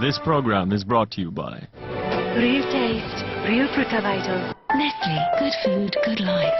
This program is brought to you by Real taste, real Frucavito. Nestle, good food, good life.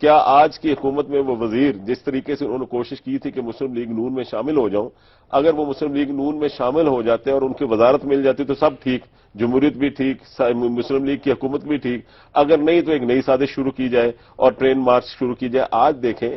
کیا آج کی حکومت میں وہ وزیر جس طریقے سے انہوں نے کوشش کی تھی کہ مسلم لیگ نون میں شامل ہو جاؤں، اگر وہ مسلم لیگ نون میں شامل ہو جاتے اور ان کی وزارت مل جاتی تو سب ٹھیک، جمہوریت بھی ٹھیک، مسلم لیگ کی حکومت بھی ٹھیک، اگر نہیں تو ایک نئی سازش شروع کی جائے اور ٹرین مارچ شروع کی جائے۔ آج دیکھیں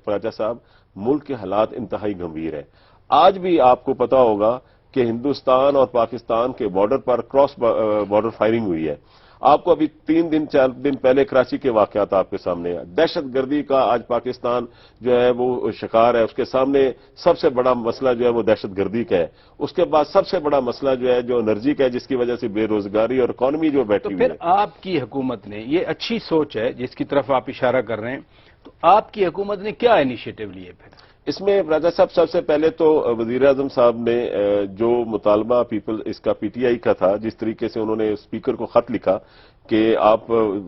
پراچا صاحب، ملک کے حالات انتہائی گمبھیر ہیں۔ آج بھی آپ کو پتا ہوگا کہ ہندوستان اور پاکستان کے بارڈر پر کراس بارڈر فائرنگ ہوئی ہے۔ آپ کو ابھی 3 دن 4 دن پہلے کراچی کے واقعات آپ کے سامنے ہیں۔ دہشت گردی کا آج پاکستان جو ہے وہ شکار ہے، اس کے سامنے سب سے بڑا مسئلہ جو ہے وہ دہشت گردی کا ہے۔ اس کے بعد سب سے بڑا مسئلہ جو ہے جو انرجی کا ہے، جس کی وجہ سے بے روزگاری اور اکانومی جو بیٹھی تو ہوئی پھر ہے۔ آپ کی حکومت نے، یہ اچھی سوچ ہے جس کی طرف آپ اشارہ کر رہے ہیں، تو آپ کی حکومت نے کیا انیشیٹو لیے پھر؟ اس میں راجہ صاحب سب سے پہلے تو وزیر اعظم صاحب نے جو مطالبہ پیپل اس کا پی ٹی آئی کا تھا، جس طریقے سے انہوں نے اسپیکر کو خط لکھا کہ آپ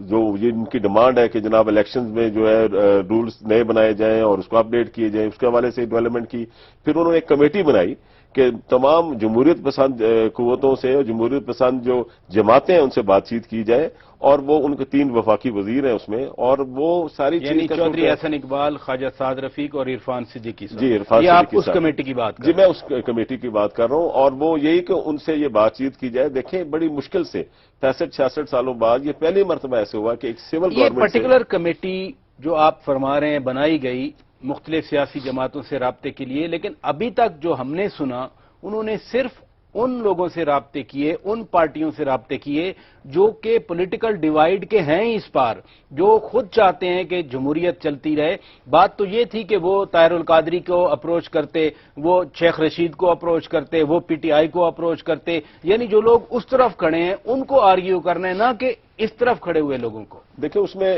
جو یہ ان کی ڈیمانڈ ہے کہ جناب الیکشنز میں جو ہے رولز نئے بنائے جائیں اور اس کو اپ ڈیٹ کیے جائیں، اس کے حوالے سے ڈیولپمنٹ کی۔ پھر انہوں نے ایک کمیٹی بنائی کہ تمام جمہوریت پسند قوتوں سے اور جمہوریت پسند جو جماعتیں ہیں ان سے بات چیت کی جائے، اور وہ ان کے 3 وفاقی وزیر ہیں اس میں، اور وہ ساری یعنی چیز چودھری احسن اقبال، خواجہ سعد رفیق اور عرفان صدیقی صاحب۔ جی، عرفان یہ آپ صدیقی اس صاحب۔ کمیٹی کی بات کر جی، رہے میں اس کمیٹی کی بات کر رہا ہوں، اور وہ یہی کہ ان سے یہ بات چیت کی جائے۔ دیکھیں بڑی مشکل سے 65-66 سالوں بعد یہ پہلی مرتبہ ایسے ہوا کہ ایک سول یہ گورنمنٹ پرٹیکولر کمیٹی جو آپ فرما رہے ہیں بنائی گئی مختلف سیاسی جماعتوں سے رابطے کے لیے، لیکن ابھی تک جو ہم نے سنا انہوں نے صرف ان لوگوں سے رابطے کیے، ان پارٹیوں سے رابطے کیے جو کہ پولیٹیکل ڈیوائیڈ کے ہیں اس پار، جو خود چاہتے ہیں کہ جمہوریت چلتی رہے۔ بات تو یہ تھی کہ وہ طاہر القادری کو اپروچ کرتے، وہ شیخ رشید کو اپروچ کرتے، وہ پی ٹی آئی کو اپروچ کرتے، یعنی جو لوگ اس طرف کھڑے ہیں ان کو آرگیو کرنا ہے، نہ کہ اس طرف کھڑے ہوئے لوگوں کو۔ دیکھیں اس میں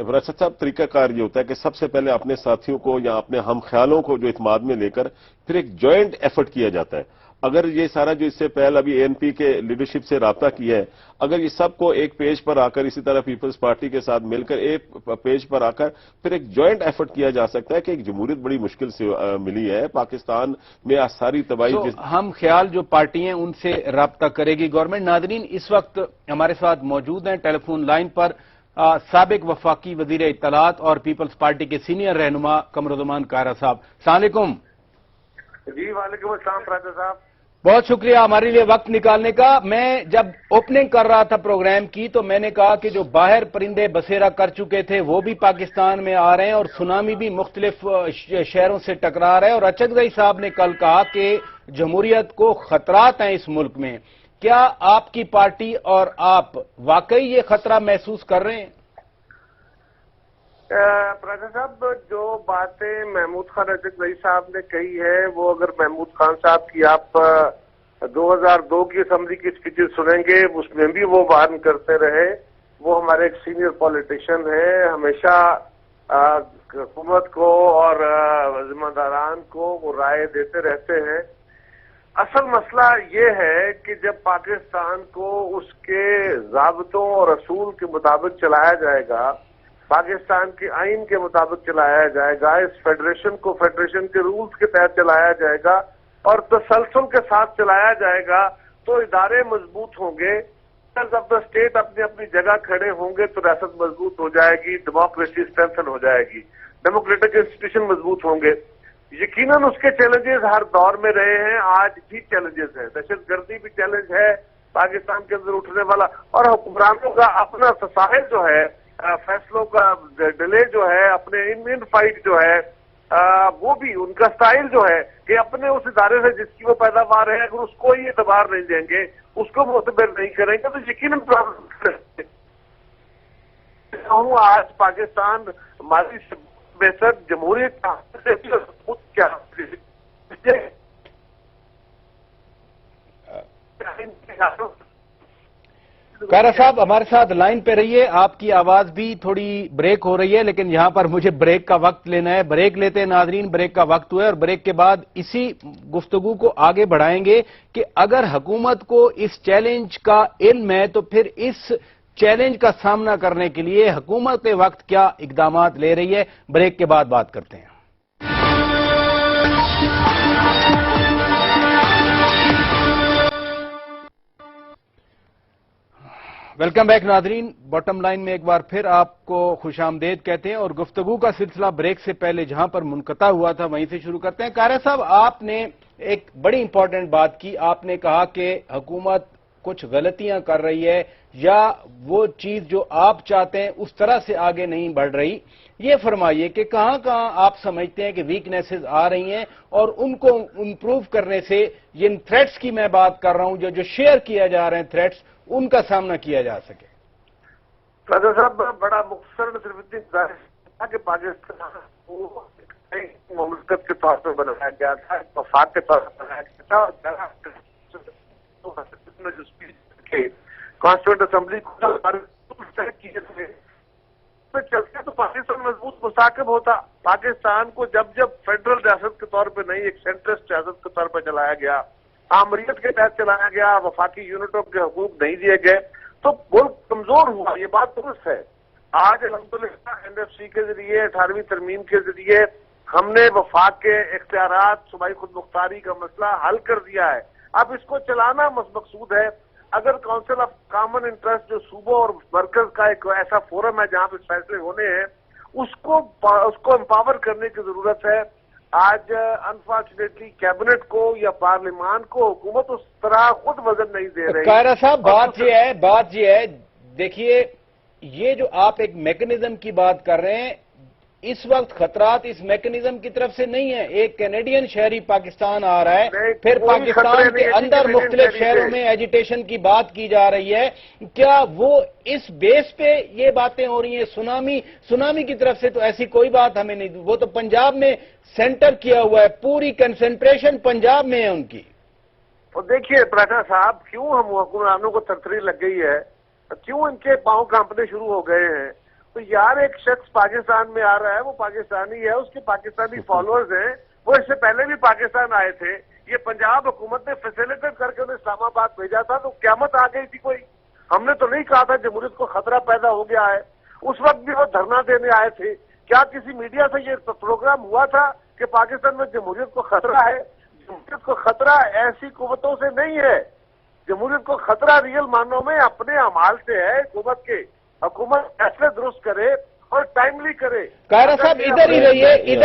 رشد صاحب طریقہ کار یہ ہوتا ہے کہ سب سے پہلے اپنے ساتھیوں کو یا اپنے ہم خیالوں کو جو اعتماد میں لے کر پھر ایک جوائنٹ ایفرٹ کیا جاتا ہے۔ اگر یہ سارا جو اس سے پہل ابھی اے این پی کے لیڈرشپ سے رابطہ کیا ہے، اگر یہ سب کو ایک پیج پر آ کر، اسی طرح پیپلز پارٹی کے ساتھ مل کر ایک پیج پر آ کر پھر ایک جوائنٹ ایفرٹ کیا جا سکتا ہے کہ ایک جمہوریت بڑی مشکل سے ملی ہے پاکستان میں۔ ساری تباہی ہم خیال جو پارٹی ہیں ان سے رابطہ کرے گی گورنمنٹ۔ ناظرین، اس وقت ہمارے ساتھ موجود ہیں ٹیلی فون لائن پر سابق وفاقی وزیر اطلاعات اور پیپلز پارٹی کے سینئر رہنما قمرالزمان کائرہ صاحب۔ السلام علیکم۔ جی وعلیکم السلام راجہ صاحب۔ بہت شکریہ ہمارے لیے وقت نکالنے کا۔ میں جب اوپننگ کر رہا تھا پروگرام کی تو میں نے کہا کہ جو باہر پرندے بسیرا کر چکے تھے وہ بھی پاکستان میں آ رہے ہیں اور سونامی بھی مختلف شہروں سے ٹکرا رہا ہے، اور اچکزئی صاحب نے کل کہا کہ جمہوریت کو خطرات ہیں اس ملک میں۔ کیا آپ کی پارٹی اور آپ واقعی یہ خطرہ محسوس کر رہے ہیں؟ راجہ صاحب، جو باتیں محمود خان اچکزئی صاحب نے کہی ہے وہ اگر محمود خان صاحب کی آپ 2002 کی اسمبلی کی اسپیچز سنیں گے اس میں بھی وہ وارن کرتے رہے۔ وہ ہمارے ایک سینئر پولیٹیشین ہیں، ہمیشہ حکومت کو اور ذمہ داران کو وہ رائے دیتے رہتے ہیں۔ اصل مسئلہ یہ ہے کہ جب پاکستان کو اس کے ضابطوں اور اصول کے مطابق چلایا جائے گا، پاکستان کے آئین کے مطابق چلایا جائے گا، اس فیڈریشن کو فیڈریشن کے رولز کے تحت چلایا جائے گا اور تسلسل کے ساتھ چلایا جائے گا تو ادارے مضبوط ہوں گے، آف دا اسٹیٹ اپنی اپنی جگہ کھڑے ہوں گے تو ریاست مضبوط ہو جائے گی، ڈیموکریسی اسٹرینتھن ہو جائے گی، ڈیموکریٹک انسٹیٹیوشن مضبوط ہوں گے۔ یقیناً اس کے چیلنجز ہر دور میں رہے ہیں، آج بھی چیلنجز ہیں، دہشت گردی بھی چیلنج ہے پاکستان کے اندر اٹھنے والا، اور حکمرانوں کا اپنا تساہل جو ہے، فیصلوں کا ڈیلے جو ہے، اپنے ان فائٹ جو ہے، وہ بھی ان کا سٹائل جو ہے کہ اپنے اس ادارے سے جس کی وہ پیداوار ہے اگر اس کو ہی اعتبار نہیں دیں گے، اس کو معتبر نہیں کریں گے تو یقیناً آج پاکستان ماضی سے بہتر جمہوریت کیا کائرہ صاحب ہمارے ساتھ لائن پہ رہیے، آپ کی آواز بھی تھوڑی بریک ہو رہی ہے لیکن یہاں پر مجھے بریک کا وقت لینا ہے۔ بریک لیتے ہیں ناظرین، بریک کا وقت ہوا ہے اور بریک کے بعد اسی گفتگو کو آگے بڑھائیں گے کہ اگر حکومت کو اس چیلنج کا علم ہے تو پھر اس چیلنج کا سامنا کرنے کے لیے حکومت وقت کیا اقدامات لے رہی ہے۔ بریک کے بعد بات کرتے ہیں۔ ویلکم بیک ناظرین، باٹم لائن میں ایک بار پھر آپ کو خوش آمدید کہتے ہیں اور گفتگو کا سلسلہ بریک سے پہلے جہاں پر منقطع ہوا تھا وہیں سے شروع کرتے ہیں۔ قاہرہ صاحب، آپ نے ایک بڑی امپورٹنٹ بات کی، آپ نے کہا کہ حکومت کچھ غلطیاں کر رہی ہے یا وہ چیز جو آپ چاہتے ہیں اس طرح سے آگے نہیں بڑھ رہی۔ یہ فرمائیے کہ کہاں کہاں آپ سمجھتے ہیں کہ ویکنیسز آ رہی ہیں اور ان کو امپروو کرنے سے جن تھریٹس کی میں بات کر رہا ہوں جو شیئر کیا جا رہے ہیں تھریٹس، ان کا سامنا کیا جا سکے۔ قادر صاحب، بڑا مختصر صرف اتنی گزارش تھا کہ پاکستان کو مملکت کے طور پہ بنایا گیا تھا، وفاق کے طور پر بنایا گیا تھا، اور جو اسپیچ کانسٹیٹیوئنٹ اسمبلی کو کیے تھے چلتے تو پاکستان مضبوط مستحکم ہوتا۔ پاکستان کو جب جب فیڈرل ریاست کے طور پہ نہیں، ایک سینٹرسٹ ریاست کے طور پہ چلایا گیا، آمریت کے تحت چلایا گیا، وفاقی یونٹوں کے حقوق نہیں دیے گئے تو ملک کمزور ہوا، یہ بات درست ہے۔ آج الحمدللہ NFC کے ذریعے 18ویں ترمیم کے ذریعے ہم نے وفاق کے اختیارات، صوبائی خود مختاری کا مسئلہ حل کر دیا ہے۔ اب اس کو چلانا مقصود ہے۔ اگر کونسل آف کامن انٹرسٹ جو صوبوں اور مرکز کا ایک ایسا فورم ہے جہاں پہ فیصلے ہونے ہیں، اس کو امپاور کرنے کی ضرورت ہے۔ آج انفارچونیٹلی کیبنٹ کو یا پارلیمان کو حکومت اس طرح خود وزن نہیں دے رہی۔ قاہرہ صاحب، بات یہ ہے دیکھیے، یہ جو آپ ایک میکنزم کی بات کر رہے ہیں، اس وقت خطرات اس میکنزم کی طرف سے نہیں ہے۔ ایک کینیڈین شہری پاکستان آ رہا ہے، پھر پاکستان کے اندر مختلف شہروں میں ایجیٹیشن کی بات کی جا رہی ہے، کیا وہ اس بیس پہ یہ باتیں ہو رہی ہیں؟ سونامی کی طرف سے تو ایسی کوئی بات ہمیں نہیں، وہ تو پنجاب میں سینٹر کیا ہوا ہے، پوری کنسنٹریشن پنجاب میں ہے ان کی۔ تو دیکھیے پراٹھا صاحب، کیوں ہم حکمرانوں کو ترتری لگ گئی ہے، کیوں ان کے پاؤں کانپنے شروع ہو گئے ہیں؟ تو یار، ایک شخص پاکستان میں آ رہا ہے، وہ پاکستانی ہے، اس کے پاکستانی فالوورز ہیں، وہ اس سے پہلے بھی پاکستان آئے تھے، یہ پنجاب حکومت نے فیسیلیٹیٹ کر کے انہیں اسلام آباد بھیجا تھا، تو قیامت آ گئی تھی کوئی؟ ہم نے تو نہیں کہا تھا جمہوریت کو خطرہ پیدا ہو گیا ہے، اس وقت بھی وہ دھرنا دینے آئے تھے۔ کیا کسی میڈیا سے یہ پروگرام ہوا تھا کہ پاکستان میں جمہوریت کو خطرہ ہے؟ جمہوریت کو خطرہ ایسی قوتوں سے نہیں ہے، جمہوریت کو خطرہ ریئل معنوں میں اپنے اعمال سے ہے۔ حکومت فیصلے درست کرے اور ٹائملی کرے۔ قاہرہ صاحب، ادھر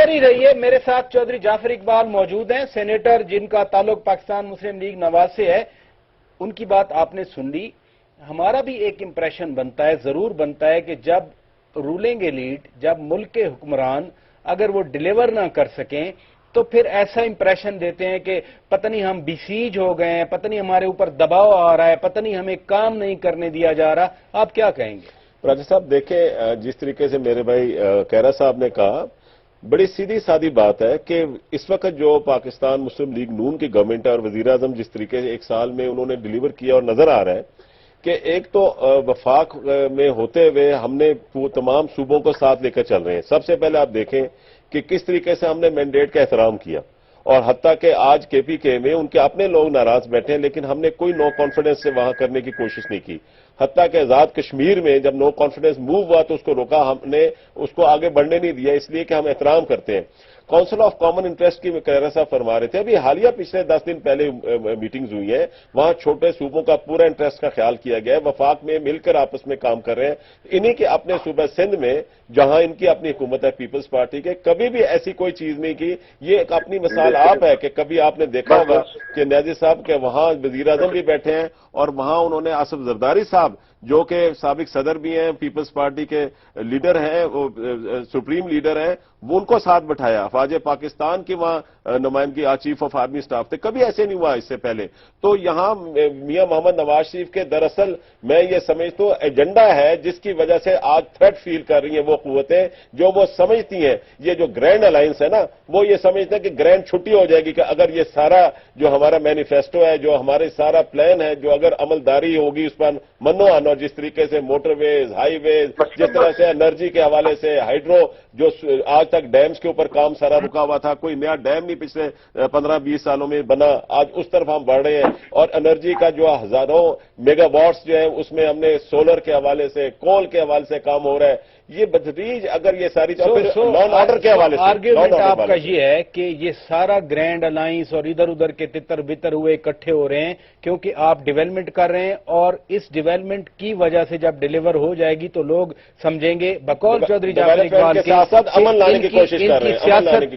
ہی رہیے، میرے ساتھ چودھری جعفر اقبال موجود ہیں، سینیٹر جن کا تعلق پاکستان مسلم لیگ نواز سے ہے۔ ان کی بات آپ نے سن لی۔ ہمارا بھی ایک امپریشن بنتا ہے، ضرور بنتا ہے، کہ جب رولنگ ایلیٹ، جب ملک کے حکمران اگر وہ ڈیلیور نہ کر سکیں تو پھر ایسا امپریشن دیتے ہیں کہ پتہ نہیں ہم بیسیج ہو گئے ہیں، پتہ نہیں ہمارے اوپر دباؤ آ رہا ہے، پتہ نہیں ہمیں کام نہیں کرنے دیا جا رہا۔ آپ کیا کہیں گے؟ راجہ صاحب دیکھیں، جس طریقے سے میرے بھائی قاہرہ صاحب نے کہا، بڑی سیدھی سادی بات ہے کہ اس وقت جو پاکستان مسلم لیگ نون کی گورنمنٹ ہے اور وزیراعظم جس طریقے سے ایک سال میں انہوں نے ڈیلیور کیا اور نظر آ رہا ہے کہ ایک تو وفاق میں ہوتے ہوئے ہم نے تمام صوبوں کو ساتھ لے کر چل رہے ہیں۔ سب سے پہلے آپ دیکھیں کہ کس طریقے سے ہم نے مینڈیٹ کا احترام کیا، اور حتیٰ کہ آج KPK میں ان کے اپنے لوگ ناراض بیٹھے ہیں، لیکن ہم نے کوئی نو کانفیڈنس سے وہاں کرنے کی کوشش نہیں کی۔ حتیٰ کہ آزاد کشمیر میں جب نو کانفیڈنس موو ہوا تو اس کو روکا، ہم نے اس کو آگے بڑھنے نہیں دیا، اس لیے کہ ہم احترام کرتے ہیں۔ کونسل آف کامن انٹرسٹ کی قاہرہ صاحب فرما رہے تھے، ابھی حالیہ پچھلے 10 دن پہلے میٹنگز ہوئی ہیں، وہاں چھوٹے صوبوں کا پورا انٹرسٹ کا خیال کیا گیا ہے، وفاق میں مل کر آپس میں کام کر رہے ہیں۔ انہی کے اپنے صوبہ سندھ میں جہاں ان کی اپنی حکومت ہے پیپلز پارٹی کے، کبھی بھی ایسی کوئی چیز نہیں کی۔ یہ ایک اپنی مثال آپ ہے کہ کبھی آپ نے دیکھا ہوگا کہ نیازی صاحب کے وہاں وزیر اعظم بھی بیٹھے ہیں اور وہاں انہوں نے آصف زرداری صاحب جو کہ سابق صدر بھی ہیں، پیپلز پارٹی کے لیڈر ہیں، وہ سپریم لیڈر ہیں، وہ ان کو ساتھ بٹھایا۔ افواج پاکستان کی وہاں نمائندگی چیف آف آرمی سٹاف تھے، کبھی ایسے نہیں ہوا اس سے پہلے۔ تو یہاں میاں محمد نواز شریف کے دراصل میں یہ سمجھتا ہوں ایجنڈا ہے جس کی وجہ سے آج تھریٹ فیل کر رہی ہیں وہ قوتیں جو وہ سمجھتی ہیں یہ جو گرینڈ الائنس ہے نا، وہ یہ سمجھتے ہیں کہ گرینڈ چھٹی ہو جائے گی، کہ اگر یہ سارا جو ہمارا مینیفیسٹو ہے، جو ہمارے سارا پلان ہے، جو اگر عملداری ہوگی اس پر منو آنا، جس طریقے سے موٹر ویز، ہائی ویز، جس طرح سے انرجی کے حوالے سے ہائیڈرو، جو آج تک ڈیمز کے اوپر کام سارا رکا ہوا تھا، کوئی نیا ڈیم نہیں پچھلے 15-20 سالوں میں بنا، آج اس طرف ہم بڑھ رہے ہیں۔ اور انرجی کا جو ہزاروں میگا واٹس جو ہیں اس میں ہم نے سولر کے حوالے سے، کول کے حوالے سے کام ہو رہا ہے۔ یہ بتدریج اگر یہ ساری لا اینڈ آرڈر کے حوالے سے آرگیومنٹ آپ کا یہ ہے کہ یہ سارا گرینڈ الائنس اور ادھر ادھر کے تتر بتر ہوئے اکٹھے ہو رہے ہیں کیونکہ آپ ڈیولپمنٹ کر رہے ہیں، اور اس ڈیولپمنٹ کی وجہ سے جب ڈیلیور ہو جائے گی تو لوگ سمجھیں گے بقول چودھری جعفر اقبال کے امن لانے کی کوشش کر رہے ہیں،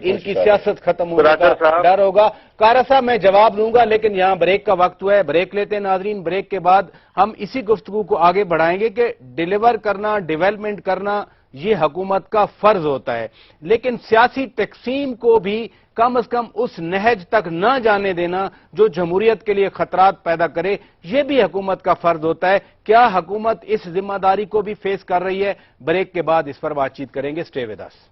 ان کی سیاست ختم ہونے کا ڈر ہوگا۔ کارا صاحب میں جواب دوں گا، لیکن یہاں بریک کا وقت ہوا ہے، بریک لیتے ہیں ناظرین۔ بریک کے بعد ہم اسی گفتگو کو آگے بڑھائیں گے کہ ڈیلیور کرنا، ڈیولپمنٹ کرنا یہ حکومت کا فرض ہوتا ہے، لیکن سیاسی تقسیم کو بھی کم از کم اس نہج تک نہ جانے دینا جو جمہوریت کے لیے خطرات پیدا کرے، یہ بھی حکومت کا فرض ہوتا ہے۔ کیا حکومت اس ذمہ داری کو بھی فیس کر رہی ہے؟ بریک کے بعد اس پر بات چیت کریں گے۔ Stay with us.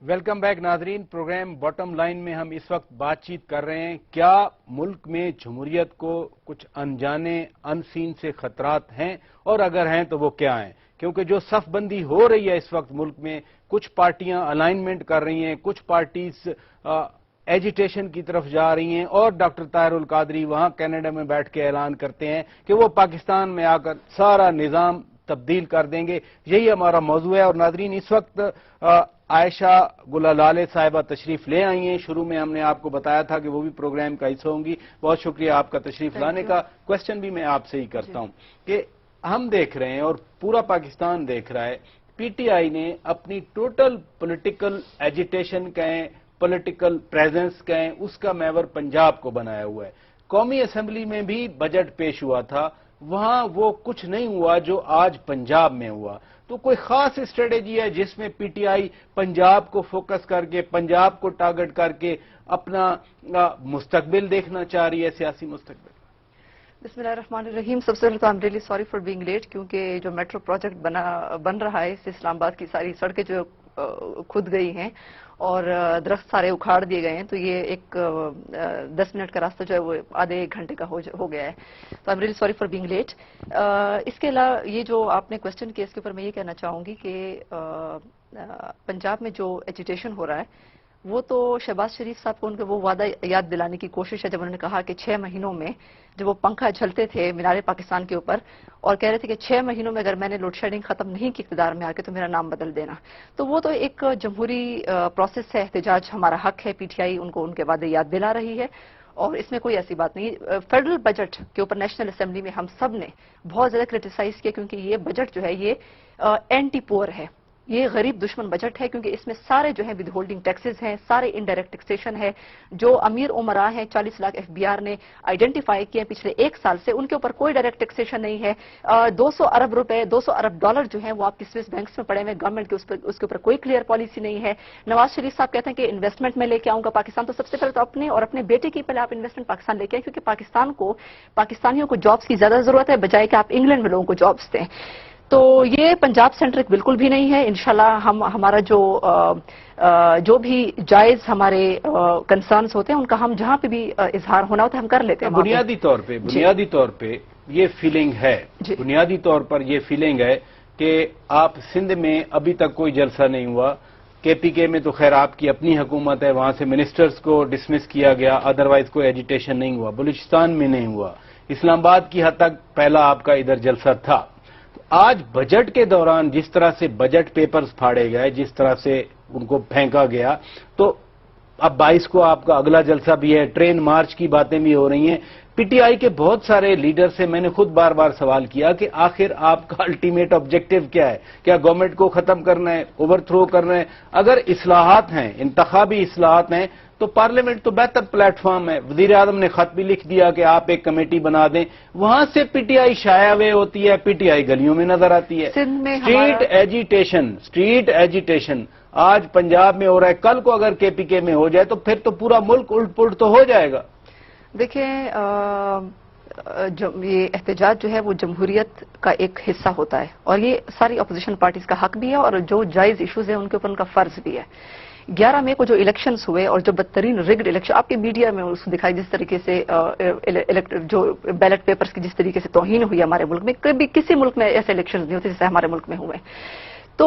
Welcome back ناظرین، پروگرام باٹم لائن میں ہم اس وقت بات چیت کر رہے ہیں کیا ملک میں جمہوریت کو کچھ انجانے انسین سے خطرات ہیں، اور اگر ہیں تو وہ کیا ہیں؟ کیونکہ جو صف بندی ہو رہی ہے اس وقت ملک میں، کچھ پارٹیاں الائنمنٹ کر رہی ہیں، کچھ پارٹیز ایجیٹیشن کی طرف جا رہی ہیں، اور ڈاکٹر طاہر القادری وہاں کینیڈا میں بیٹھ کے اعلان کرتے ہیں کہ وہ پاکستان میں آ کر سارا نظام تبدیل کر دیں گے۔ یہی ہمارا موضوع ہے، اور ناظرین اس وقت عائشہ گلالالے صاحبہ تشریف لے آئی ہیں۔ شروع میں ہم نے آپ کو بتایا تھا کہ وہ بھی پروگرام کا حصہ ہوں گی۔ بہت شکریہ آپ کا تشریف لانے کا۔ کوسچن بھی میں آپ سے ہی کرتا ہوں کہ ہم دیکھ رہے ہیں اور پورا پاکستان دیکھ رہا ہے، پی ٹی آئی نے اپنی ٹوٹل پولیٹیکل ایجیٹیشن کہیں، پولیٹیکل پریزنس کہیں، اس کا محور پنجاب کو بنایا ہوا ہے۔ قومی اسمبلی میں بھی بجٹ پیش ہوا تھا، وہاں وہ کچھ نہیں ہوا جو آج پنجاب میں ہوا۔ تو کوئی خاص اسٹریٹجی ہے جس میں پی ٹی آئی پنجاب کو فوکس کر کے، پنجاب کو ٹارگٹ کر کے اپنا مستقبل دیکھنا چاہ رہی ہے، سیاسی مستقبل؟ بسم اللہ الرحمن الرحیم۔ سب سے پہلے تو I am really sorry for being late, کیونکہ جو میٹرو پروجیکٹ بن رہا ہے اس سے اسلام آباد کی ساری سڑکیں جو کھد گئی ہیں اور درخت سارے اکھاڑ دیے گئے ہیں، تو یہ ایک 10 منٹ کا راستہ جو ہے وہ آدھے ایک گھنٹے کا ہو گیا ہے۔ تو I am really sorry for being late. اس کے علاوہ یہ جو آپ نے کوشچن کیا، اس کے اوپر میں یہ کہنا چاہوں گی کہ پنجاب میں جو ایجیٹیشن ہو رہا ہے وہ تو شہباز شریف صاحب کو ان کے وہ وعدہ یاد دلانے کی کوشش ہے جب انہوں نے کہا کہ 6 مہینوں میں جب وہ پنکھا جھلتے تھے مینار پاکستان کے اوپر اور کہہ رہے تھے کہ 6 مہینوں میں اگر میں نے لوڈ شیڈنگ ختم نہیں کی اقتدار میں آ کے تو میرا نام بدل دینا۔ تو وہ تو ایک جمہوری پروسیس ہے، احتجاج ہمارا حق ہے، پی ٹی آئی ان کو ان کے وعدے یاد دلا رہی ہے اور اس میں کوئی ایسی بات نہیں۔ فیڈرل بجٹ کے اوپر نیشنل اسمبلی میں ہم سب نے بہت زیادہ کرٹیسائز کیا کیونکہ یہ بجٹ جو ہے یہ اینٹی پور ہے، یہ غریب دشمن بجٹ ہے، کیونکہ اس میں سارے جو ہیں ود ہولڈنگ ٹیکسز ہیں، سارے انڈائریکٹ ٹیکسیشن ہے، جو امیر عمراء ہیں 40 لاکھ ایف بی آر نے آئیڈینٹیفائی کیے پچھلے 1 سال سے، ان کے اوپر کوئی ڈائریکٹ ٹیکسیشن نہیں ہے۔ 200 ارب روپے، 200 ارب ڈالر جو ہیں وہ آپ کی سوئس بینکس میں پڑے ہوئے، گورنمنٹ کے اس کے اوپر کوئی کلیئر پالیسی نہیں ہے۔ نواز شریف صاحب کہتے ہیں کہ انویسٹمنٹ میں لے کے آؤں گا پاکستان، تو سب سے پہلے تو اپنے اور اپنے بیٹے کی پہلے آپ انویسٹمنٹ پاکستان لے کے آئیں، کیونکہ پاکستانیوں کو جابس کی زیادہ ضرورت ہے بجائے کہ آپ انگلینڈ میں لوگوں کو جابس دیں۔ تو یہ پنجاب سینٹرک بالکل بھی نہیں ہے۔ انشاءاللہ ہمارا جو بھی جائز ہمارے کنسرنز ہوتے ہیں ان کا ہم جہاں پہ بھی اظہار ہونا ہوتا ہے ہم کر لیتے ہیں۔ بنیادی طور پہ یہ فیلنگ ہے، بنیادی طور پر یہ فیلنگ ہے کہ آپ سندھ میں ابھی تک کوئی جلسہ نہیں ہوا، کے پی کے میں تو خیر آپ کی اپنی حکومت ہے، وہاں سے منسٹرز کو ڈسمس کیا گیا، ادروائز کوئی ایجیٹیشن نہیں ہوا، بلوچستان میں نہیں ہوا، اسلام آباد کی حد تک پہلا آپ کا ادھر جلسہ تھا۔ آج بجٹ کے دوران جس طرح سے بجٹ پیپرز پھاڑے گئے، جس طرح سے ان کو پھینکا گیا، تو اب 22 کو آپ کا اگلا جلسہ بھی ہے، ٹرین مارچ کی باتیں بھی ہو رہی ہیں۔ پی ٹی آئی کے بہت سارے لیڈر سے میں نے خود بار بار سوال کیا کہ آخر آپ کا الٹیمیٹ آبجیکٹو کیا ہے؟ کیا گورنمنٹ کو ختم کرنا ہے، اوور تھرو کرنا ہے؟ اگر اصلاحات ہیں، انتخابی اصلاحات ہیں، تو پارلیمنٹ تو بہتر پلیٹ فارم ہے۔ وزیر اعظم نے خط بھی لکھ دیا کہ آپ ایک کمیٹی بنا دیں، وہاں سے پی ٹی آئی شائع ہوئے ہوتی ہے، پی ٹی آئی گلیوں میں نظر آتی ہے۔ اسٹریٹ ایجیٹیشن آج پنجاب میں ہو رہا ہے، کل کو اگر کے پی کے میں ہو جائے تو پھر تو پورا ملک الٹ پلٹ تو ہو جائے گا۔ دیکھیں یہ احتجاج جو ہے وہ جمہوریت کا ایک حصہ ہوتا ہے اور یہ ساری اپوزیشن پارٹیز کا حق بھی ہے اور جو جائز ایشوز ہیں ان کے اوپر ان کا فرض بھی ہے۔ 11 مئی کو جو الیکشنز ہوئے اور جو بدترین ریگڈ الیکشن آپ کے میڈیا میں اس کو دکھائی، جس طریقے سے جو بیلٹ پیپرز کی جس طریقے سے توہین ہوئی ہمارے ملک میں، کبھی کسی ملک میں ایسے الیکشنز نہیں ہوتے جیسے ہمارے ملک میں ہوئے۔ تو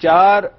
4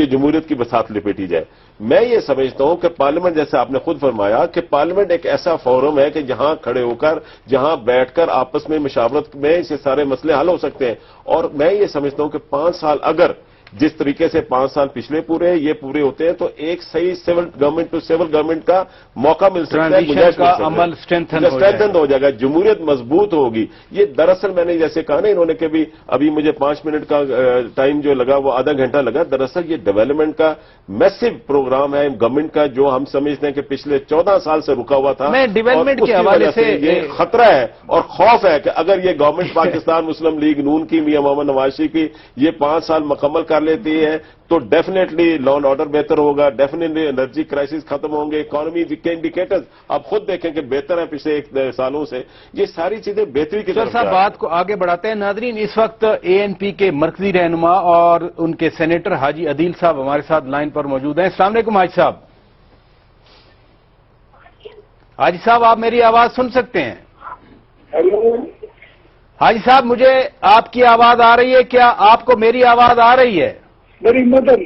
کہ جمہوریت کی بساط لپیٹی جائے. میں یہ سمجھتا ہوں کہ پارلیمنٹ، جیسے آپ نے خود فرمایا کہ پارلیمنٹ ایک ایسا فورم ہے کہ جہاں کھڑے ہو کر، جہاں بیٹھ کر آپس میں مشاورت میں یہ سارے مسئلے حل ہو سکتے ہیں. اور میں یہ سمجھتا ہوں کہ 5 سال اگر جس طریقے سے 5 سال پچھلے پورے یہ پورے ہوتے ہیں تو ایک صحیح civil government to civil government کا موقع مل سکتا ہے. ٹرانزیشن کا عمل اسٹرینتھن ہو جائے گا، جمہوریت مضبوط ہوگی. یہ دراصل میں نے جیسے کہا نا، انہوں نے کہ بھی ابھی مجھے 5 منٹ کا ٹائم جو لگا وہ آدھا گھنٹہ لگا. دراصل یہ ڈیولپمنٹ کا میسو پروگرام ہے گورنمنٹ کا، جو ہم سمجھتے ہیں کہ پچھلے 14 سال سے رکا ہوا تھا. میں ڈیولپمنٹ کے حوالے سے یہ خطرہ ہے اور خوف ہے کہ اگر یہ گورنمنٹ پاکستان مسلم لیگ نون کی، میاں محمد نواز شریف کی یہ 5 سال مکمل کر لیتی ہے تو ڈیفینیٹلی لا اینڈ آرڈر بہتر ہوگا، ڈیفینیٹلی انرجی کرائسس ختم ہوں گے، اکانومی کے انڈیکیٹرز آپ خود دیکھیں کہ بہتر ہیں پچھلے 1 سالوں سے. یہ ساری چیزیں بہتری کی طرف. صاحب بات کو آگے بڑھاتے ہیں. ناظرین، اس وقت ANP کے مرکزی رہنما اور ان کے سینیٹر حاجی عدیل صاحب ہمارے ساتھ لائن پر موجود ہیں. السلام علیکم حاجی صاحب. حاجی صاحب آپ میری آواز سن سکتے ہیں؟ ہیلو حاجی صاحب مجھے آپ کی آواز آ رہی ہے، کیا آپ کو میری آواز آ رہی ہے؟ میری مدر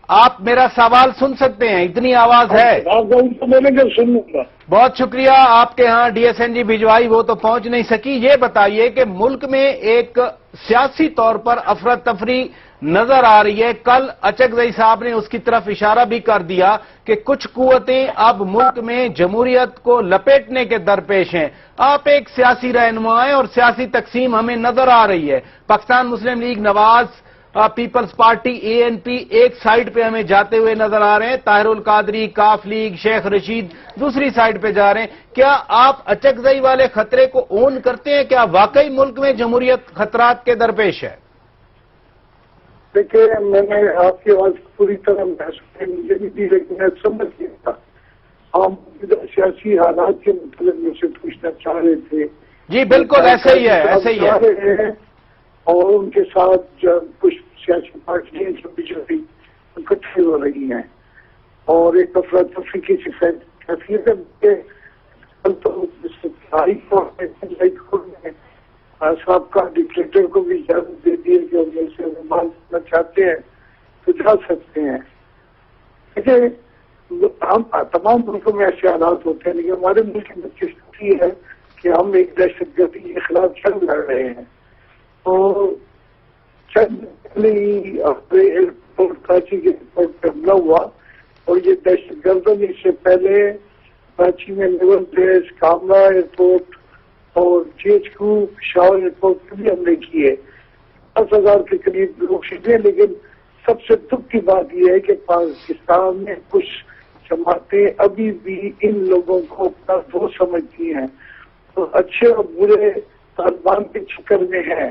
آپ میرا سوال سن سکتے ہیں؟ اتنی آواز ہے. تو میں نے سن لوں گا. بہت شکریہ. آپ کے ہاں DSNG بھجوائی، وہ تو پہنچ نہیں سکی. یہ بتائیے کہ ملک میں ایک سیاسی طور پر افراتفری نظر آ رہی ہے. کل اچکزئی صاحب نے اس کی طرف اشارہ بھی کر دیا کہ کچھ قوتیں اب ملک میں جمہوریت کو لپیٹنے کے درپیش ہیں. آپ ایک سیاسی رہنما ہیں اور سیاسی تقسیم ہمیں نظر آ رہی ہے. پاکستان مسلم لیگ نواز، پیپلز پارٹی ANP ایک سائیڈ پہ ہمیں جاتے ہوئے نظر آ رہے ہیں، طاہر القادری، کاف لیگ، شیخ رشید دوسری سائیڈ پہ جا رہے ہیں. کیا آپ اچکزئی والے خطرے کو اون کرتے ہیں؟ کیا واقعی ملک میں جمہوریت خطرات کے درپیش ہے؟ دیکھیں، میں نے آپ کی آواز پوری طرح محسوس مجھے بھی دی، لیکن میں سمجھ گیا تھا. ہم سیاسی حالات کے متعلق مجھ سے پوچھنا چاہ رہے تھے. جی بالکل ایسے ہی ہے، ایسے ہی ہے. اور ان کے ساتھ کچھ سیاسی پارٹیاں جو BJP اکٹھی ہو رہی ہیں اور ایک افراتفری کی کیفیت ہے. صاحب کا ڈکٹیٹر کو بھی اجازت دے دی ہے کہ ان سے مال کرنا چاہتے ہیں تو جا سکتے ہیں. دیکھیں، ہم تمام ملکوں میں ایسے حالات ہوتے ہیں، لیکن ہمارے ملک میں دلچسپی ہے کہ ہم ایک دہشت گردی کے خلاف جنگ لڑ رہے ہیں. اور چند ایئرپورٹ کراچی کے ایئرپورٹ پہ حملہ ہوا اور یہ دہشت گردوں نے اس سے پہلے کراچی میں نیول بیس، کامرا ایئرپورٹ اور GHQ پشاور ایئرپورٹ پہ بھی حملے کیے. 10,000 کے قریب لوگ شہید ہیں. لیکن سب سے دکھ کی بات یہ ہے کہ پاکستان میں کچھ جماعتیں ابھی بھی ان لوگوں کو اپنا دوست سمجھتی ہیں تو اچھے اور برے طالبان کے چکر میں ہیں.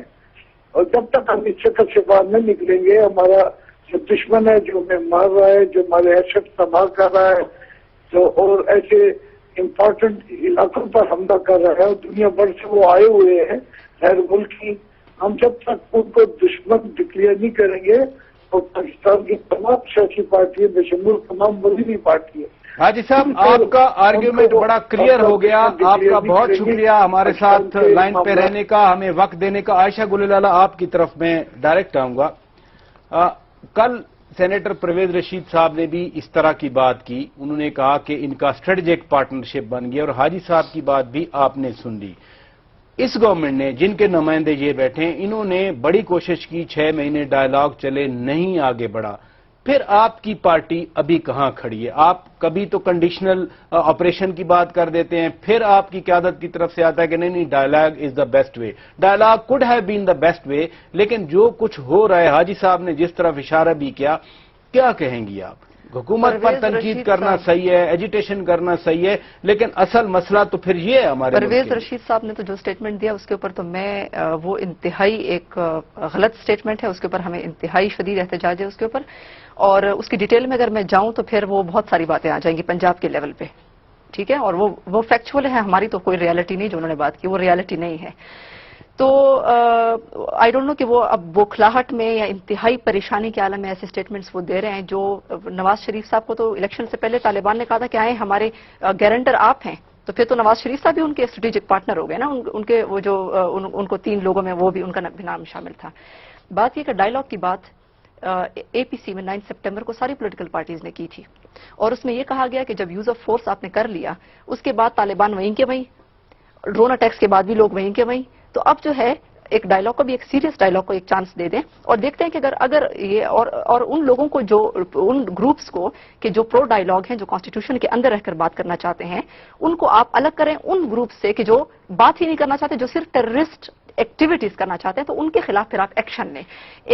اور جب تک ہم اس چکر سے باہر نہ نکلیں گے، ہمارا جو دشمن ہے جو ہمیں مار رہا ہے، جو ہمارے ایسٹ تباہ کر رہا ہے، جو اور ایسے امپورٹنٹ علاقوں پر حملہ کر رہا ہے اور دنیا بھر سے وہ آئے ہوئے ہیں غیر ملکی، ہم جب تک ان کو دشمن ڈکلیئر نہیں کریں گے اور پاکستان کی تمام سیاسی پارٹیاں بشمول تمام مذہبی پارٹیاں. حاجی صاحب آپ کا آرگیومنٹ بڑا کلیئر ہو گیا. آپ کا بہت شکریہ ہمارے ساتھ لائن پہ رہنے کا، ہمیں وقت دینے کا. عائشہ گل لالہ آپ کی طرف میں ڈائریکٹ آؤں گا. کل سینیٹر پرویز رشید صاحب نے بھی اس طرح کی بات کی. انہوں نے کہا کہ ان کا اسٹریٹجک پارٹنرشپ بن گیا اور حاجی صاحب کی بات بھی آپ نے سن لی. اس گورنمنٹ نے، جن کے نمائندے یہ بیٹھے ہیں، انہوں نے بڑی کوشش کی، 6 مہینے ڈائلاگ چلے، نہیں آگے بڑھا. پھر آپ کی پارٹی ابھی کہاں کھڑی ہے؟ آپ کبھی تو کنڈیشنل آپریشن کی بات کر دیتے ہیں، پھر آپ کی قیادت کی طرف سے آتا ہے کہ نہیں dialogue is the best way. Dialogue could have been the best way, لیکن جو کچھ ہو رہا ہے، حاجی صاحب نے جس طرف اشارہ بھی کیا کہیں گی آپ؟ حکومت پر تنقید کرنا صحیح ہے، ایجیٹیشن کرنا صحیح ہے، لیکن اصل مسئلہ تو پھر یہ ہے ہمارے. پرویز رشید صاحب نے تو جو سٹیٹمنٹ دیا اس کے اوپر تو میں وہ انتہائی ایک غلط سٹیٹمنٹ ہے، اس کے اوپر ہمیں انتہائی شدید احتجاج ہے اس کے اوپر. اور اس کی ڈیٹیل میں اگر میں جاؤں تو پھر وہ بہت ساری باتیں آ جائیں گی پنجاب کے لیول پہ، ٹھیک ہے. اور وہ فیکچوئل ہے، ہماری تو کوئی ریالٹی نہیں جو انہوں نے بات کی، وہ ریالٹی نہیں ہے. تو آئی ڈونٹ نو کہ وہ اب بوکھلاہٹ میں یا انتہائی پریشانی کے عالم میں ایسے سٹیٹمنٹس وہ دے رہے ہیں جو نواز شریف صاحب کو تو الیکشن سے پہلے طالبان نے کہا تھا کہ آئے ہمارے گارنٹر آپ ہیں، تو پھر تو نواز شریف صاحب بھی ان کے اسٹریٹجک پارٹنر ہو گئے نا. ان کے وہ جو ان کو 3 لوگوں میں وہ بھی ان کا بھی نام شامل تھا. بات یہ کہ ڈائلاگ کی بات اے پی سی میں 9 سپٹمبر کو ساری پولیٹیکل پارٹیز نے کی تھی، اور اس میں یہ کہا گیا کہ جب یوز آف فورس آپ نے کر لیا، اس کے بعد طالبان وہیں کے وہیں، ڈرون اٹیکس کے بعد بھی لوگ وہیں کے وہیں، تو اب جو ہے ایک ڈائلاگ کو بھی، ایک سیریس ڈائلاگ کو ایک چانس دے دیں، اور دیکھتے ہیں کہ اگر یہ اور ان لوگوں کو، جو ان گروپس کو کہ جو پرو ڈائلاگ ہیں، جو کانسٹیٹیوشن کے اندر رہ کر بات کرنا چاہتے ہیں، ان کو آپ الگ کریں ان گروپ سے کہ جو بات ہی نہیں کرنا چاہتے، جو صرف ٹیررسٹ ایکٹیویٹیز کرنا چاہتے ہیں، تو ان کے خلاف پھر آپ ایکشن لیں۔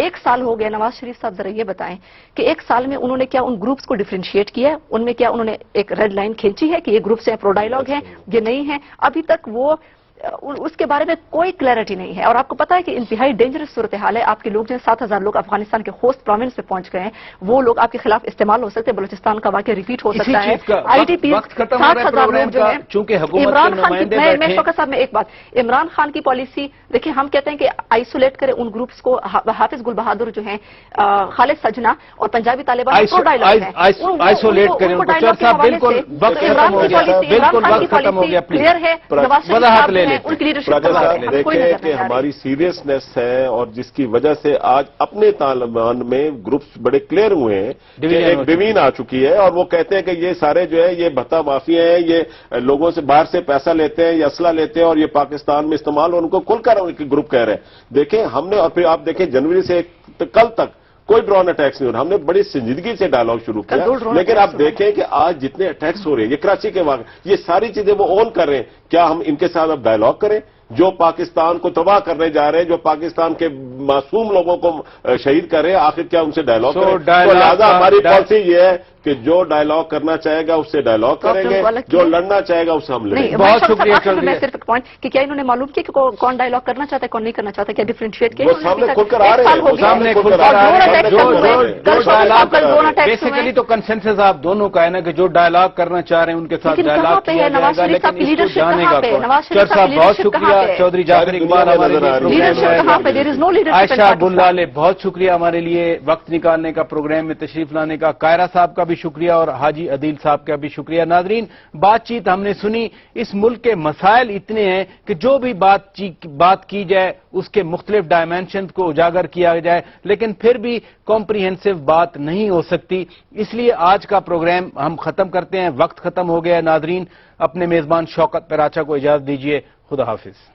1 سال ہو گیا، نواز شریف صاحب ذرا یہ بتائیں کہ 1 سال میں انہوں نے کیا ان گروپس کو ڈیفرینشیٹ کیا ہے؟ ان میں کیا انہوں نے ایک ریڈ لائن کھینچی ہے کہ یہ گروپس ہیں، پرو ڈائلاگ ہیں، یہ نہیں ہیں؟ ابھی تک وہ اس کے بارے میں کوئی کلیئرٹی نہیں ہے، اور آپ کو پتا ہے کہ انتہائی ڈینجرس صورتحال ہے۔ آپ کے لوگ جو 7,000 لوگ افغانستان کے خوست پروونس میں پہنچ گئے ہیں، وہ لوگ آپ کے خلاف استعمال ہو سکتے ہیں، بلوچستان کا واقعہ ریپیٹ ہو سکتا ہے، آئی ٹی پی 60,000 لوگ جو ہیں، چونکہ عمران خان کی، میں شوکت صاحب میں ایک بات، عمران خان کی پالیسی دیکھیں، ہم کہتے ہیں کہ آئسولیٹ کرے ان گروپس کو، حافظ گل بہادر جو ہیں، خالد سجنا اور پنجابی طالبان پرو ڈائلاگ ہیں، آئسولیٹ کریں ان کو۔ چر صاحب بالکل وقت ختم ہو گیا، بالکل وقت ختم ہو گیا، کلیئر ہے، نواز شریف صاحب نے ان کی لیڈرشپ دیکھیں کہ ہماری سیریسنیس ہے، اور جس کی وجہ سے آج اپنے طالبان میں گروپس بڑے کلیئر ہوئے ہیں کہ ایک ڈوین آ چکی ہے، اور وہ کہتے ہیں کہ یہ سارے جو ہے یہ بھتہ مافیا ہیں، یہ لوگوں سے باہر سے پیسہ لیتے ہیں، یہ اسلحہ لیتے ہیں، اور یہ پاکستان میں استعمال، اور ان کو کھل کر گروپ کہہ رہے ہیں۔ دیکھیں ہم نے، اور پھر آپ دیکھیں جنوری سے کل تک کوئی ڈرون اٹیکس نہیں ہو رہا، ہم نے بڑی سنجیدگی سے ڈائلاگ شروع کیا، لیکن آپ دیکھیں کہ آج جتنے اٹیکس ہو رہے ہیں، یہ کراچی کے واقع، یہ ساری چیزیں وہ اون کر رہے ہیں۔ کیا ہم ان کے ساتھ اب ڈائلاگ کریں؟ جو پاکستان کو تباہ کرنے جا رہے ہیں، جو پاکستان کے معصوم لوگوں کو شہید کر رہے ہیں، آخر کیا ان سے ڈائلاگ کریں؟ تو لہٰذا ہماری پالیسی یہ ہے کہ جو ڈائلاگ کرنا چاہے گا اس سے ڈائلاگ کریں گے، جو لڑنا چاہے گا اس سے ہم لڑیں گے۔ بہت شکریہ۔ میں صرف ایک پوائنٹ کہ کیا انہوں نے معلوم کیا کہ کون ڈائلاگ کرنا چاہتا ہے، کون نہیں کرنا چاہتا، کیا ڈیفرینشیٹ کیا؟ وہ سامنے کھل کر آ رہے ہیں، سامنے کھل کر آ رہے ہیں۔ بیسیکلی تو کنسنسس آپ دونوں کا ہے نا کہ جو ڈائلاگ کرنا چاہ رہے ہیں ان کے ساتھ ڈائلاگ کیا جائے گا، لیکن اس کو جانے کا کون؟ چر صاحب بہت شکریہ، چودھری جابر اقبال ہمارے لیے، عائشہ بلالے بہت شکریہ ہمارے لیے وقت نکالنے کا، پروگرام میں تشریف لانے کا، قاہرہ صاحب کا بھی شکریہ، اور حاجی عدیل صاحب کا بھی شکریہ۔ ناظرین، بات چیت ہم نے سنی، اس ملک کے مسائل اتنے ہیں کہ جو بھی بات کی جائے اس کے مختلف ڈائمینشنز کو اجاگر کیا جائے، لیکن پھر بھی کمپریہنسو بات نہیں ہو سکتی، اس لیے آج کا پروگرام ہم ختم کرتے ہیں، وقت ختم ہو گیا۔ ناظرین، اپنے میزبان شوکت پراچا کو اجازت دیجیے، خدا حافظ۔